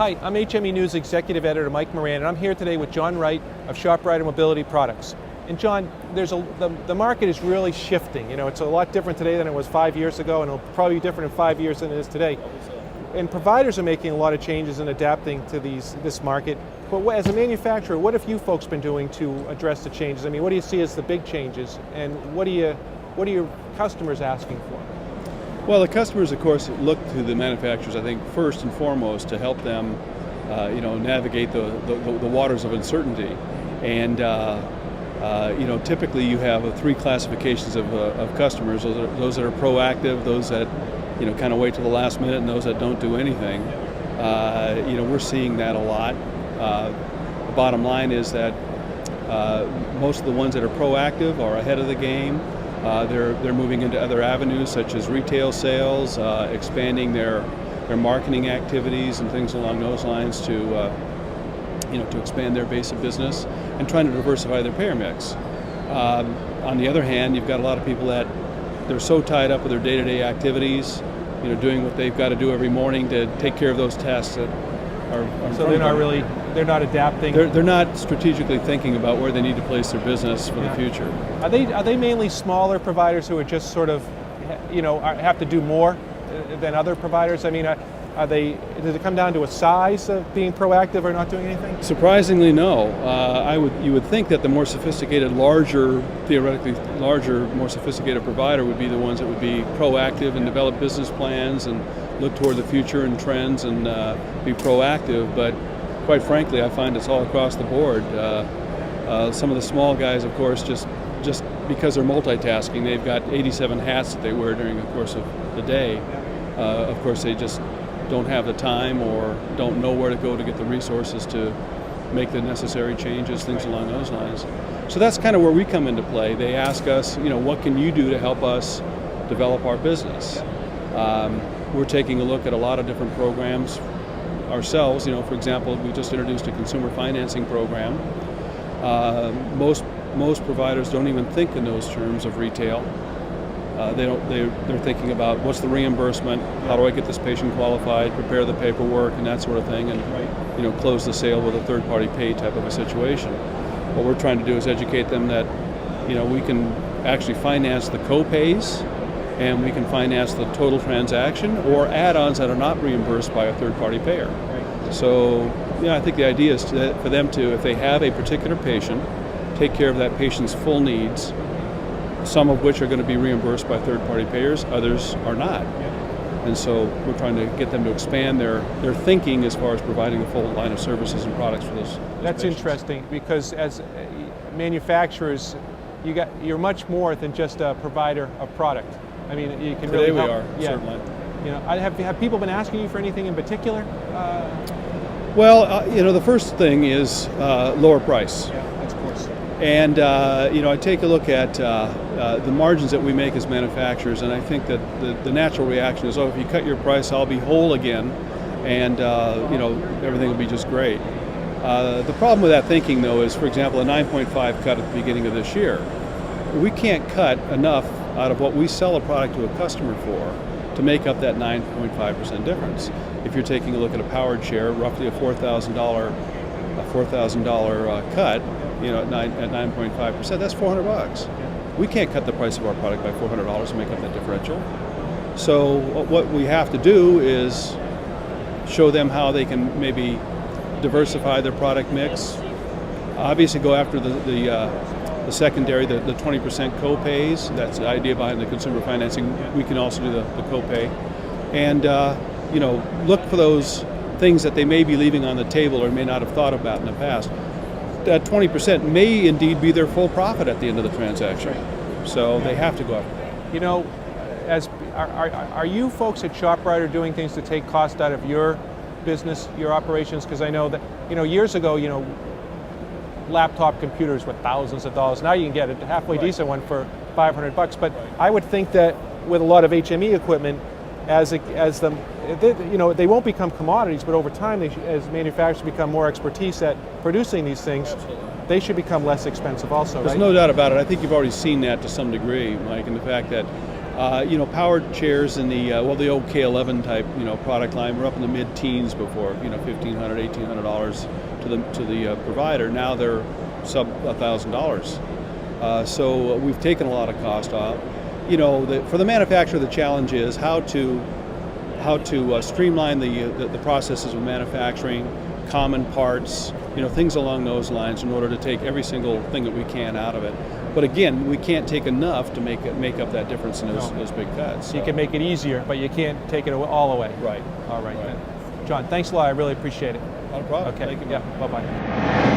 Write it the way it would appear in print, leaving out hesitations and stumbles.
Hi, I'm HME News Executive Editor Mike Moran, and I'm here today with John Wright of ShopRite Mobility Products. And John, the market is really shifting. You know, it's a lot different today than it was 5 years ago, and it'll probably be different in 5 years than it is today. And providers are making a lot of changes and adapting to this market. But as a manufacturer, what have you folks been doing to address the changes? I mean, what do you see as the big changes, and what are your customers asking for? Well, the customers, of course, look to the manufacturers, I think, first and foremost to help them, navigate the waters of uncertainty. And, typically you have three classifications of customers. Those that are proactive, those that, kind of wait till the last minute, and those that don't do anything. We're seeing that a lot. The bottom line is that most of the ones that are proactive are ahead of the game. They're moving into other avenues such as retail sales, expanding their marketing activities and things along those lines to expand their base of business and trying to diversify their payer mix. On the other hand, you've got a lot of people that they're so tied up with their day-to-day activities, doing what they've got to do every morning to take care of those tasks that are so they're not adapting. They're not strategically thinking about where they need to place their business for the future. Are they mainly smaller providers who are just sort of, have to do more than other providers? I mean, does it come down to a size of being proactive or not doing anything? Surprisingly, no. You would think that the more sophisticated, theoretically larger, more sophisticated provider would be the ones that would be proactive and develop business plans and look toward the future and trends and be proactive. But quite frankly, I find it's all across the board. Some of the small guys, of course, just because they're multitasking, they've got 87 hats that they wear during the course of the day. Of course, they just don't have the time or don't know where to go to get the resources to make the necessary changes, things along those lines. So that's kind of where we come into play. They ask us, what can you do to help us develop our business? We're taking a look at a lot of different programs ourselves. For example, we just introduced a consumer financing program. Most providers don't even think in those terms of retail. They're thinking about what's the reimbursement, how do I get this patient qualified, prepare the paperwork and that sort of thing, and close the sale with a third-party pay type of a situation. What we're trying to do is educate them that we can actually finance the co-pays, and we can finance the total transaction or add-ons that are not reimbursed by a third-party payer. So I think the idea is for them to, if they have a particular patient, take care of that patient's full needs, some of which are going to be reimbursed by third-party payers, others are not. And so we're trying to get them to expand their thinking as far as providing a full line of services and products for those That's patients. Interesting, because as manufacturers, you're much more than just a provider of product. I mean, you can Today really help. we are, certainly. Have people been asking you for anything in particular? The first thing is lower price. Yeah, that's of course. And I take a look at the margins that we make as manufacturers, and I think that the natural reaction is, if you cut your price, I'll be whole again, and everything will be just great. The problem with that thinking, though, is, for example, a 9.5 cut at the beginning of this year. We can't cut enough out of what we sell a product to a customer for to make up that 9.5% difference. If you're taking a look at a powered chair, roughly a $4,000 cut, at 9.5%, that's $400. We can't cut the price of our product by $400 to make up that differential. So what we have to do is show them how they can maybe diversify their product mix. Obviously, go after the secondary, the 20% co-pays. That's the idea behind the consumer financing. We can also do the co-pay, and look for those things that they may be leaving on the table or may not have thought about in the past. That 20% may indeed be their full profit at the end of the transaction. So they have to go after that. Are you folks at ShopRite doing things to take cost out of your business, your operations? Because I know that years ago, laptop computers were thousands of dollars. Now you can get a halfway decent one for $500. But I would think that with a lot of HME equipment, they won't become commodities, but over time, as manufacturers become more expertise at producing these things, they should become less expensive also. There's right? no doubt about it. I think you've already seen that to some degree, Mike, in the fact that Powered chairs in the the old K11 type product line were up in the mid-teens before, $1,500, $1,800 to the provider. Now they're sub $1,000. So we've taken a lot of cost off. For the manufacturer, the challenge is how to streamline the processes of manufacturing, common parts, things along those lines, in order to take every single thing that we can out of it. But again, we can't take enough to make up that difference in those big cuts. So you can make it easier, but you can't take it all away. Right. All right. John, thanks a lot. I really appreciate it. Not a problem. Okay. Thank you. Yeah. Bye-bye.